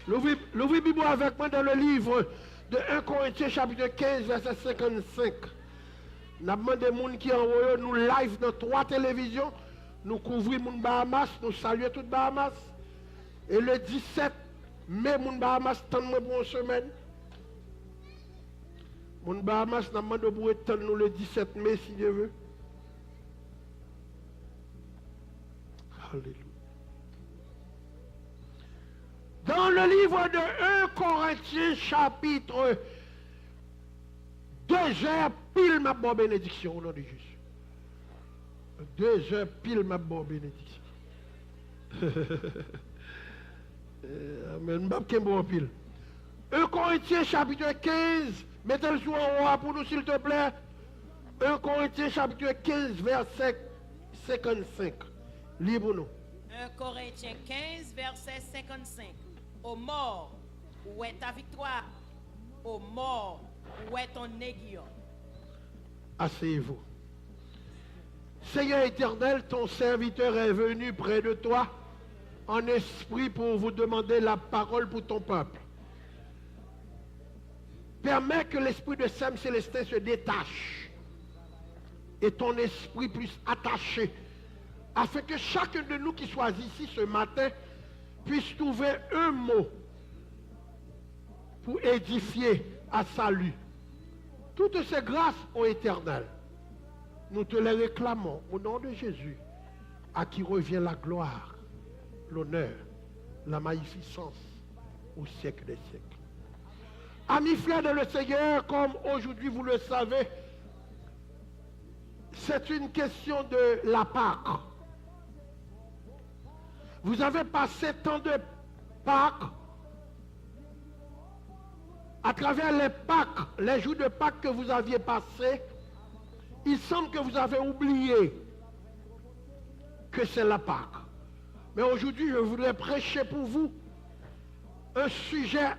L'ouvrez Bible avec moi dans le livre de 1 Corinthiens chapitre 15 verset 55. Nous avons demandé aux gens qui envoient nous live dans 3 télévisions. Nous couvrons les Bahamas, nous saluons toutes Bahamas. Et le 17 mai, les Bahamas attendent pour une semaine. Les Bahamas nous demandé pour attendre nous le 17 mai si Dieu veut. Alléluia. Dans le livre de 1 Corinthiens chapitre 2 heures pile ma bonne bénédiction au nom de Jésus. 2 heures pile ma bonne bénédiction. Amen. Pile. 1 Corinthiens chapitre 15. Mettez-le sur en haut pour nous s'il te plaît. 1 Corinthiens chapitre 15 verset 55. Libre nous. 1 Corinthiens 15 verset 55. Ô mort, où est ta victoire? Ô mort, où est ton aiguillon? Asseyez-vous. Seigneur éternel, ton serviteur est venu près de toi en esprit pour vous demander la parole pour ton peuple. Permets que l'esprit de Sam Célestin se détache et ton esprit puisse attacher afin que chacun de nous qui soit ici ce matin puisse trouver un mot pour édifier à salut. Toutes ces grâces, ô Éternel, nous te les réclamons au nom de Jésus, à qui revient la gloire, l'honneur, la magnificence au siècle des siècles. Amis frères de le Seigneur, comme aujourd'hui vous le savez, c'est une question de la Pâque. Vous avez passé tant de Pâques, à travers les Pâques, les jours de Pâques que vous aviez passés, il semble que vous avez oublié que c'est la Pâque. Mais aujourd'hui, je voudrais prêcher pour vous un sujet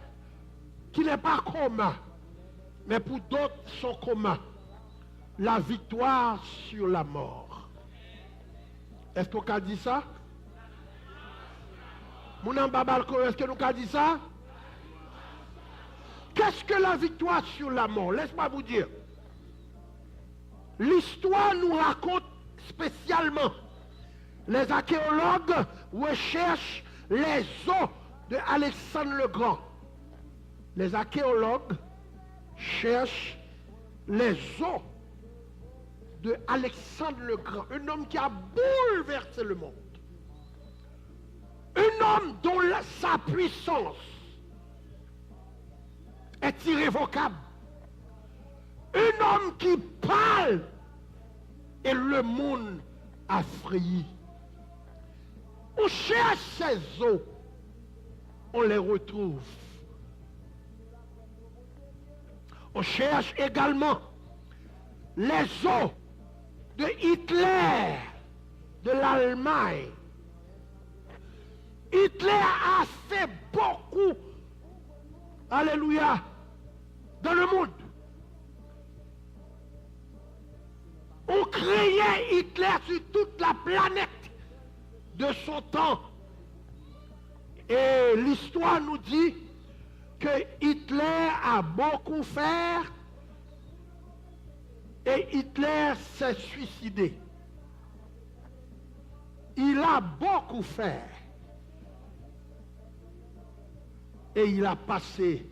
qui n'est pas commun, mais pour d'autres sont communs. La victoire sur la mort. Est-ce qu'on a dit ça? Mounan Babalko, est-ce que nous avons dit ça? Qu'est-ce que la victoire sur la mort? Laisse-moi vous dire. L'histoire nous raconte spécialement. Les archéologues recherchent les os de Alexandre le Grand. Les archéologues cherchent les os de Alexandre le Grand, un homme qui a bouleversé le monde. Un homme dont sa puissance est irrévocable. Un homme qui parle et le monde a frayi. On cherche ces os, on les retrouve. On cherche également les os de Hitler, de l'Allemagne. Hitler a fait beaucoup, alléluia, dans le monde. On créait Hitler sur toute la planète de son temps. Et l'histoire nous dit que Hitler a beaucoup fait et Hitler s'est suicidé. Il a beaucoup fait et il a passé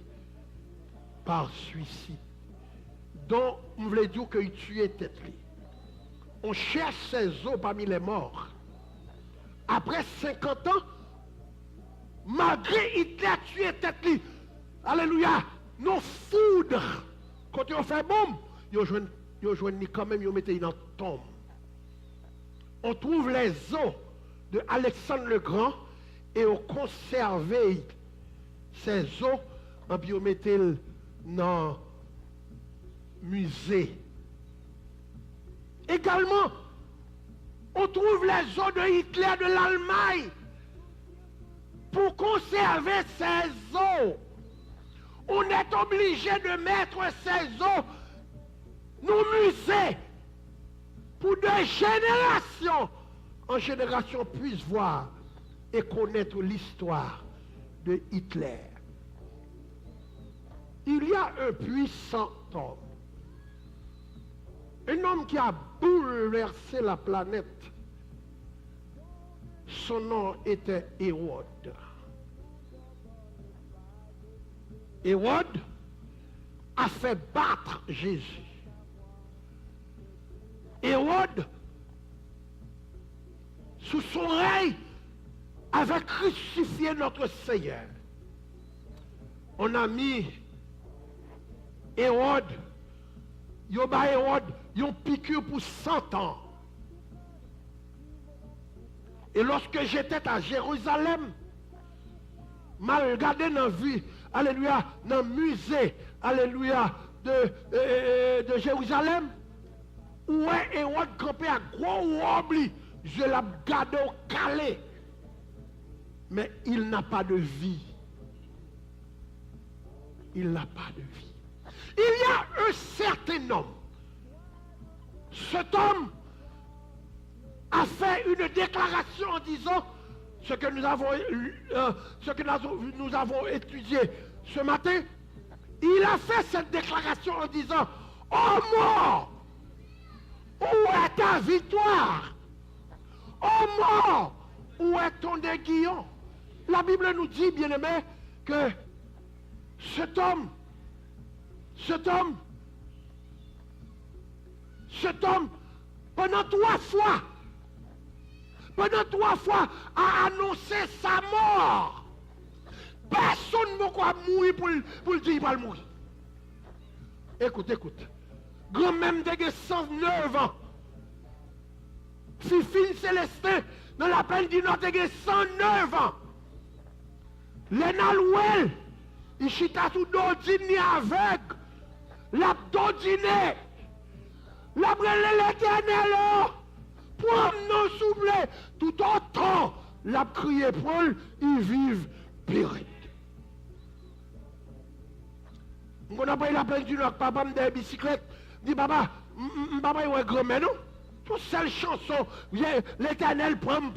par suicide. Donc, on voulait dire qu'il tuait tête. On cherche ses os parmi les morts. Après 50 ans, malgré Hitler tué tête. Alléluia. Nos foudres, quand on fait boum, ils joignent quand même, ils mettent dans tombe. On trouve les os de Alexandre le Grand et on conserve ces os et puis on mettent dans le musée. Également, on trouve les os de Hitler de l'Allemagne. Pour conserver ces os, on est obligé de mettre ces os nos musées pour de génération en génération puissent voir et connaître l'histoire de Hitler. Il y a un puissant homme. Un homme qui a bouleversé la planète. Son nom était Hérode. Hérode a fait battre Jésus. Hérode, sous son règne, avait crucifié notre Seigneur. On a mis Hérode, yon piqûre pour 100 ans. Et lorsque j'étais à Jérusalem, m'a regardé dans la vie, alléluia, dans le musée, alléluia, de Jérusalem, où est Hérode campé à gros robli, je l'ai gardé au calé. Mais il n'a pas de vie. Il n'a pas de vie. Il y a un certain homme. Cet homme a fait une déclaration en disant ce que nous avons étudié ce matin. Il a fait cette déclaration en disant: oh mort, où est ta victoire? Oh mort, où est ton aiguillon? La Bible nous dit, bien aimé, que cet homme, pendant 3 fois, a annoncé sa mort. Personne ne peut mourir pour le dire qu'il va mourir. Écoute. Grand même de 109 ans. Fifine Célestin, dans la peine du Nord, de 109 ans. L'Enal, il chita tout d'ordine aveugle. L'abdodiné. L'abdodiné l'éternel. Pour nous souffler. Tout autant, l'a crié Paul, ils vivent péril. On a pris la peine du Nord, papa me dit bicyclette. Dit papa, papa, il y a un grand-mère, non? Toute seule chanson, l'éternel, prom.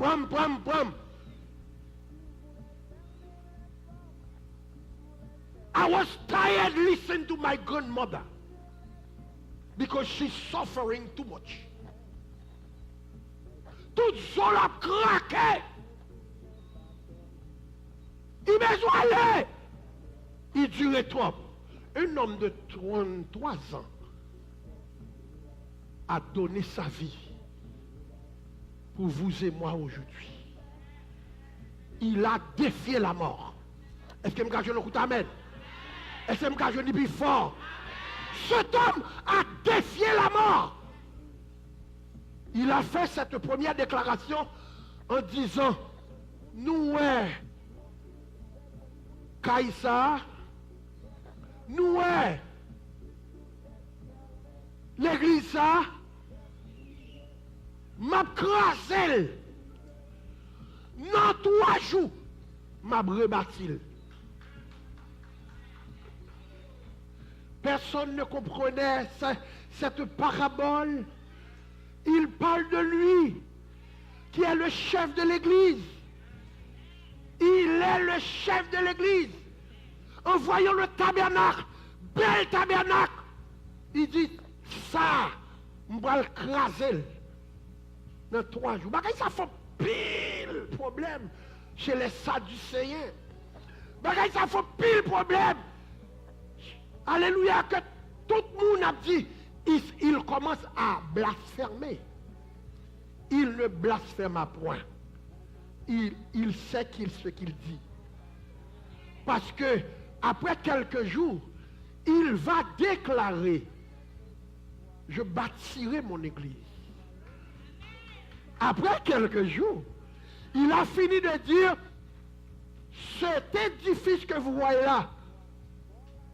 I was tired listening to my grandmother because she's suffering too much. Tout ça l'a craqué. Il besoin aller. Il durait trop. Un homme de 33 ans a donné sa vie pour vous et moi aujourd'hui. Il a défié la mort. Est-ce que je me dis amen? Est-ce que je dis plus fort? Cet homme a défié la mort. Il a fait cette première déclaration en disant: nous, Caïsar, nous, l'église, ça, m'a crasé. Dans 3 jours, m'a rebâti. Personne ne comprenait cette parabole. Il parle de lui, qui est le chef de l'église. Il est le chef de l'église. En voyant le tabernacle, bel tabernacle, il dit: ça, on va le craser dans 3 jours. Ça fait pile problème chez les Sadducéens. Ça fait pile problème. Alléluia, que tout le monde a dit, il commence à blasphémer. Il ne blasphème point. Il sait ce qu'il dit. Parce que après quelques jours, il va déclarer: je bâtirai mon église. Après quelques jours, il a fini de dire: cet édifice que vous voyez là,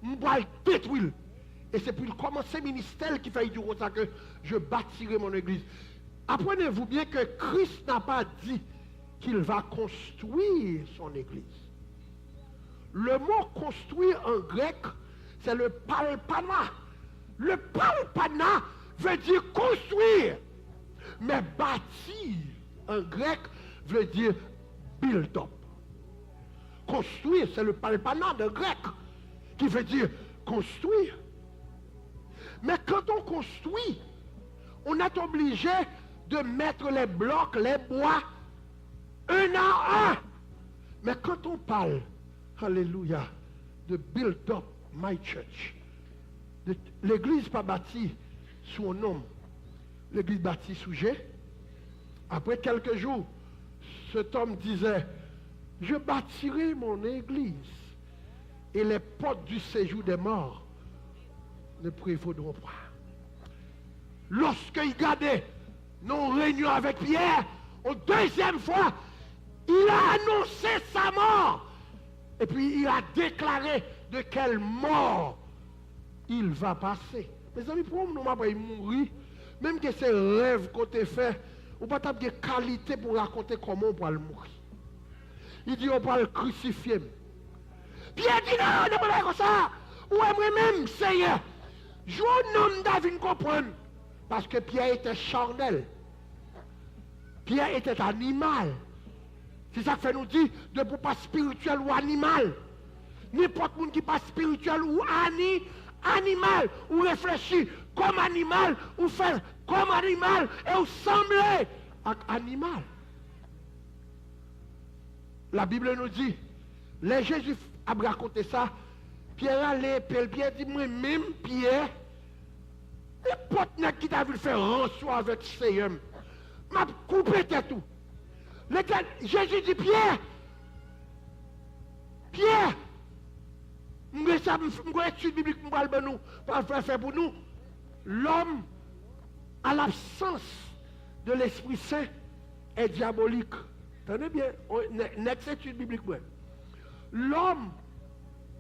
on va le détruire. Et c'est pour commencer le ministère qui fait dire ça que je bâtirai mon église. Apprenez-vous bien que Christ n'a pas dit qu'il va construire son église. Le mot construire en grec, c'est le palpana. Le palpana veut dire construire. Mais bâtir en grec veut dire build up. construire, c'est le palpana de grec, qui veut dire construire. Mais quand on construit, on est obligé de mettre les blocs, les bois, un à un. Mais quand on parle, alléluia, de build up my church, l'église pas bâtie sous un homme, l'église bâtie sous Jésus. Après quelques jours, cet homme disait, je bâtirai mon église et les portes du séjour des morts ne prévaudront pas. Lorsqu'il gardait nos réunions avec Pierre, une deuxième fois, il a annoncé sa mort. Et puis il a déclaré de quelle mort il va passer. Mes amis, pour nous, on va mourir. Même que ces rêves qu'on t'a fait, on va pas de qualité pour raconter comment on va le mourir. Il dit on va le crucifier. Pierre dit non, ne pas comme ça. Ou moi-même, Seigneur. Je nomme David comprendre. Parce que Pierre était charnel. Pierre était animal. C'est ça que fait nous dire de pour pas spirituel ou animal. N'importe qui qui pas spirituel ou animal, ou réfléchit comme animal, ou fait comme animal, et ou semblez à animal. La Bible nous dit, les Jésus a raconté ça, Pierre allait, Pierre dit, moi-même, Pierre, n'importe qui t'a vu faire rançon avec Seigneur, m'a coupé tout. Jésus dit, Pierre, je étude biblique pour nous. L'homme, à l'absence de l'Esprit Saint, est diabolique. Tenez bien, notre étude biblique. L'homme,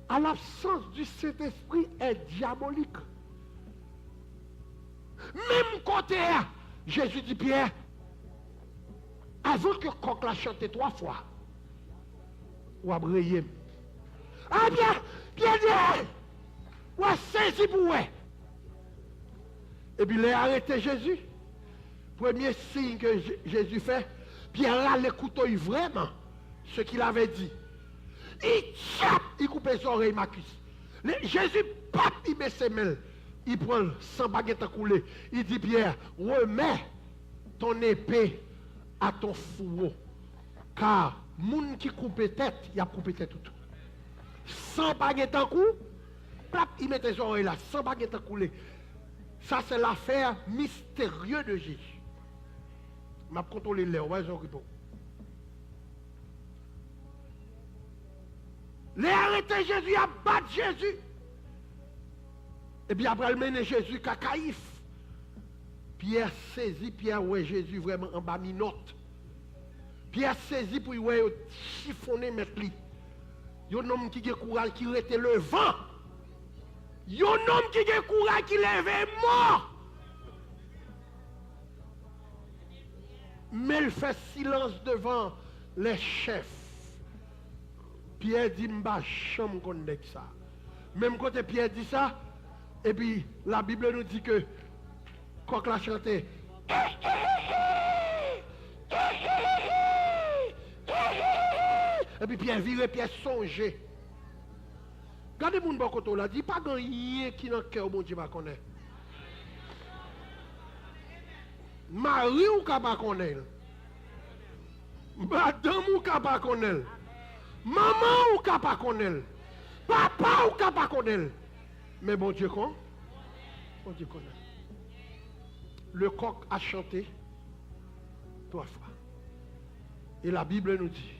à l'absence du Saint-Esprit, est diabolique. Même côté, Jésus dit, Pierre, avant que coq l'a chanté 3 fois, ou a brayé. Ah bien, Pierre dit, ou a saisi pour ouais. Et puis il a arrêté Jésus. Premier signe que Jésus fait, Pierre a l'écouté vraiment ce qu'il avait dit. Il coupe les oreilles, Marcus. Jésus, pap, il met ses mains. Il prend 100 baguettes à couler. Il dit, Pierre, remets ton épée à ton fourreau. Car, moun qui coupe tête, il a coupé tête tout. 100 baguettes en coup, pap, il met ses oreilles là, 100 baguettes à couler. Ça, c'est l'affaire mystérieuse de Jésus. Je vais contrôler l'air, ouais, j'en réponds. Les arrêtés Jésus, a battu Jésus. Et puis après, elle mène Jésus qu'à Caïphe. Pierre saisit, Pierre, ouais, Jésus vraiment en bas minote. Pierre saisit pour ouais, chiffonner mettre lui. Il y a un homme qui a courage, qui était le vent. Il y a un homme qui a courage, qui lève mort. Mais il fait silence devant les chefs. Pierre dit, m'ba chambre connaît ça. Même quand Pierre dit ça, et puis la Bible nous dit que quand l'a chanté, et puis Pierre vire, Pierre songe. Regardez mon bon côté là, dit pas rien qui dans le cœur, bon Dieu va connaître. Marie ou pas connaître. Madame ou pas connaître. Maman ou pas connaître. Papa ou pas connaître. Mais bon Dieu connaît. Bon Dieu connaît. Le coq a chanté 3 fois. Et la Bible nous dit,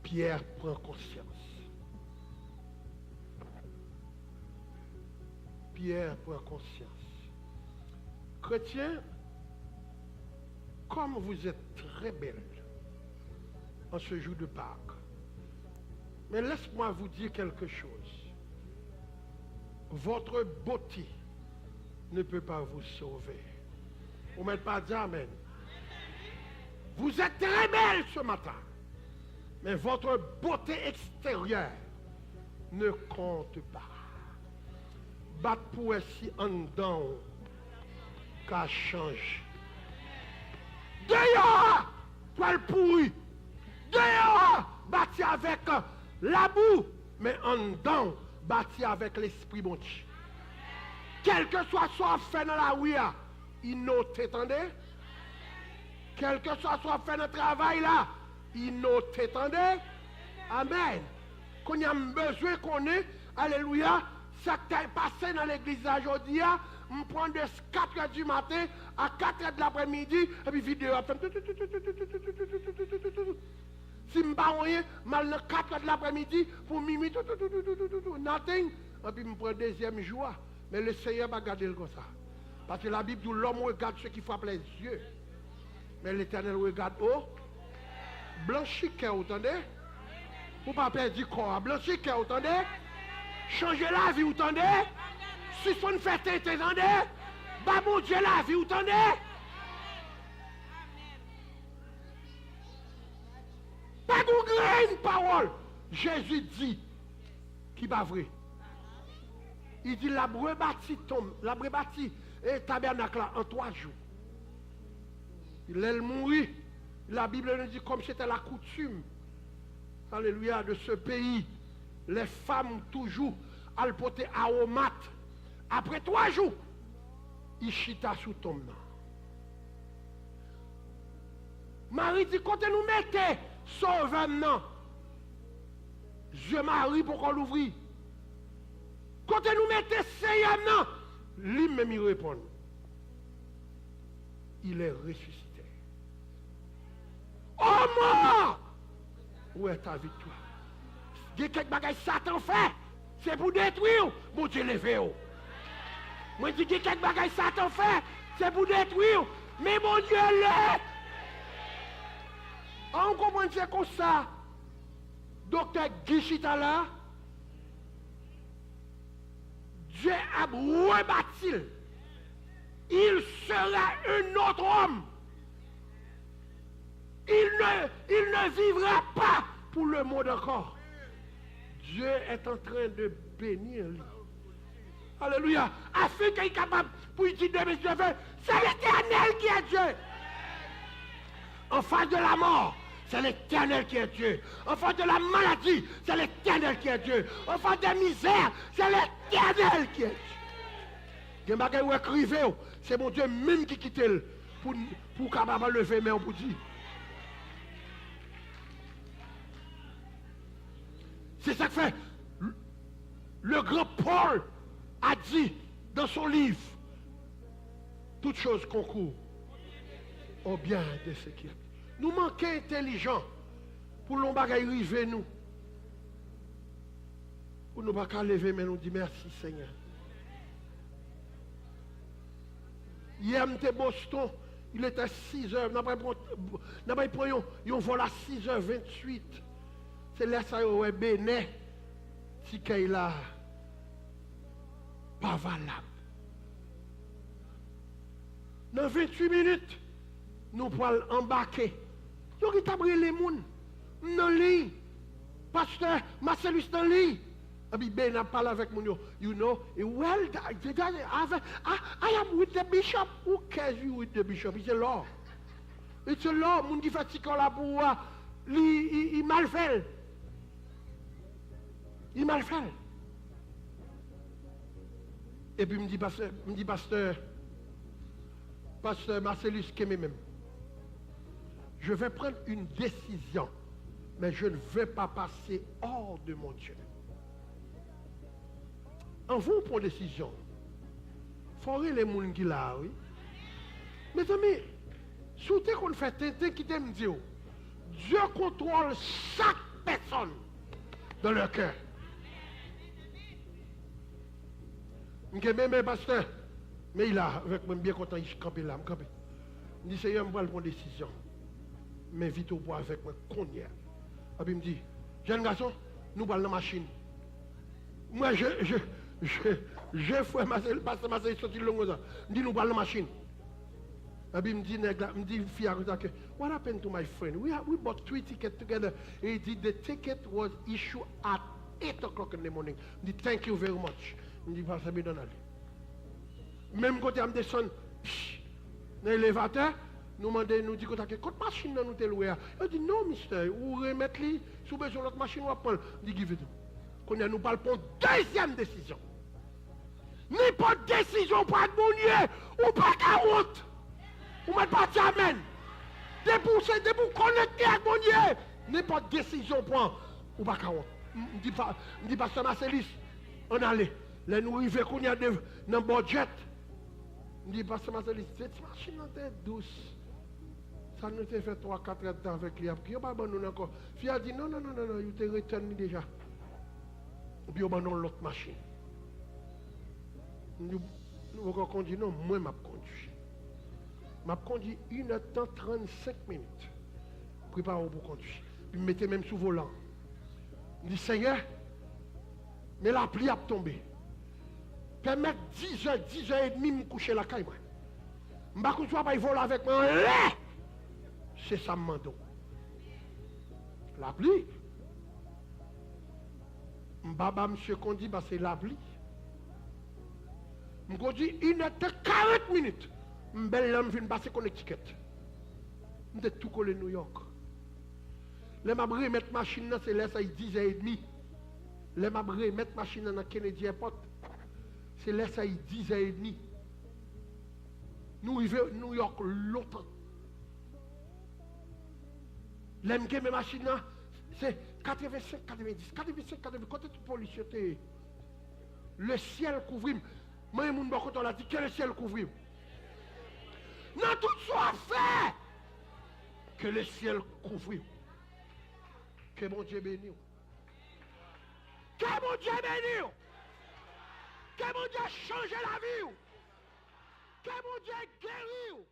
Pierre prend conscience. Pierre prend conscience. Chrétiens, comme vous êtes très belle en ce jour de Pâques, mais laisse-moi vous dire quelque chose. Votre beauté ne peut pas vous sauver. Vous ne m'êtes pas dit amen. Vous êtes très belle ce matin, mais votre beauté extérieure ne compte pas. Bat pour si en dedans qu'à change. Dehors, toile pourrie. Dehors, bat avec la boue, mais en dedans, bâti avec l'esprit bon Dieu. Quel que soit ce qu'on fait dans la rue, il nous t'étendait. Quel que soit ce qu'on fait dans le travail là, il nous t'étendait. Amen. Qu'on a besoin qu'on ait, alléluia, ça qui est passé dans l'église aujourd'hui, on prend de 4 h du matin à 4 h de l'après-midi, et puis vidéo a fait. Si je ne pas rien, mal dans 4 h de l'après-midi, pour minuit, nothing, et puis je prends deuxième joie. Mais le Seigneur va garder comme ça. Parce que la Bible dit l'homme regarde ce qui frappe les yeux. Mais l'Éternel regarde au blanchi cœur, vous entendez? Pour ne pas perdre du corps. Blanchi cœur, vous entendez? Changer la vie, vous entendez? Si son fête, vous entendez? Bah mon Dieu, la vie, vous entendez? Pas de graine parole. Jésus dit qui va vrai. Il dit la brebâti tombe, la brebâti et tabernacle là en 3 jours. Il est mourir. La Bible nous dit comme c'était la coutume. Alléluia, de ce pays. Les femmes toujours à le porter aromate. Après 3 jours, il chita sous tombe. Marie dit, quand nous mettez sauveur non. Je Marie pour qu'on l'ouvre. Quand nous mettez Seigneur non, lui-même il répond. Il est ressuscité. Oh mort! Où est ta victoire? Il y a quelques bagages Satan fait. C'est pour détruire. Mon Dieu, levez-vous. Moi, je dis que quelques bagages Satan fait. C'est pour détruire. Mais mon Dieu, lève. On comprend c'est comme ça. Docteur Guichita là. Dieu a rebâti. Il sera un autre homme. Il ne vivra pas pour le monde encore. Dieu est en train de bénir lui. Alléluia. Afin qu'il est capable pour dire c'est l'Éternel qui est Dieu. En face de la mort, c'est l'Éternel qui est Dieu. En face de la maladie, c'est l'Éternel qui est Dieu. En face de la misère, c'est l'Éternel qui est Dieu. C'est mon Dieu même qui quitte pour capable lever main pour dire. C'est ça que fait. Le grand Paul a dit dans son livre, toutes choses concourent au bien de ce qui est. Nous manquons intelligents pour nous arriver nous. Pour nous pas lever mais nous dire merci Seigneur. Hier, j'étais à Boston, il était 6h, n'a pas pris un vol à 6h28. C'est là ça y est béné, si qu'il là pas valable. Dans 28 minutes, nous pouvons embarquer. Nous avons les gens dans le lit. Pasteur Marcellus dans le lit. Ben a parlé avec mon you know, well, I am with the bishop. Who cares you with the bishop? It's a law. It's a law. Moun qui fait ça là pour il mal fait. Il mal fait. Et puis me dit pasteur Marcellus qui même. Je vais prendre une décision, mais je ne vais pas passer hors de mon Dieu. En vous pour décision, il faut les gens qui là, oui. Mes amis, souhaitez qu'on fait Tintin qui t'aime Dieu. Dieu contrôle chaque personne dans leur cœur. Je même pasteur, mais il a, avec moi, bien content, il campe là, campe. Il dit, Seigneur, je vais prendre une décision. Mais vite au bois avec moi, qu'on y est. Et puis il me dit, jeune garçon, nous allons dans la machine. Moi, je fais ma selle, parce que ma selle sorti long ça. Il dit, nous allons dans la machine. Et puis il me dit, fille, what happened to my friend? We bought 3 tickets together. He did the ticket was issued at 8 o'clock in the morning. Il dit, thank you very much. Il dit, pasteur Donald. Même quand je descends, dans l'élévateur, nous dit, quand machine nous te loué. Il dit, non, monsieur, vous remettez Si vous avez besoin de l'autre machine, on va prendre. Dit give it. Qu'on nous parle pour une deuxième décision. N'importe décision pour être bonnier, ou pas qu'à honte. Ou mettre pas amen. De pour connecter avec bonnier. N'importe décision pour ou pas qu'à honte. Je dis pasteur Marcelis, on allait. Là nous arrivons qu'on y a dans le budget. Je dis pasteur Marcelis, cette machine était douce. Ça nous a fait 3-4 ans de temps avec lui. Il n'y a pas de encore. Fille a dit non, il te retourné déjà. Puis il y a l'autre machine. Nous avons conduit, non, moi je conduit. Je conduit 1h35 minutes. Préparez-vous pour conduire. Puis je mettais même sous volant. Je dis Seigneur, mais la pluie a tombé. Permettre 10h, 10h30 de me coucher la caille. Je ne vais pas voler avec moi. C'est ça, mando. La pluie. Baba, monsieur conduit, c'est la pluie. Je conduis 1h40 minutes. Je viens passer Connecticut. Je suis tout collé New York. Les m'a remettre machine c'est là ça 10h30. Les m'a remettre machine dans Kennedy Airport. C'est là ça 10h30. Nous arrivons New York longtemps. Les mes machines c'est 85, 90, 85, 90. Quand tu policier, le ciel couvre. Moi, mon bon on a dit que le ciel couvre. Non, tout soit fait. Que le ciel couvre. Que mon Dieu bénisse. Que mon Dieu bénisse. Que mon Dieu change la vie. Que mon Dieu guérit.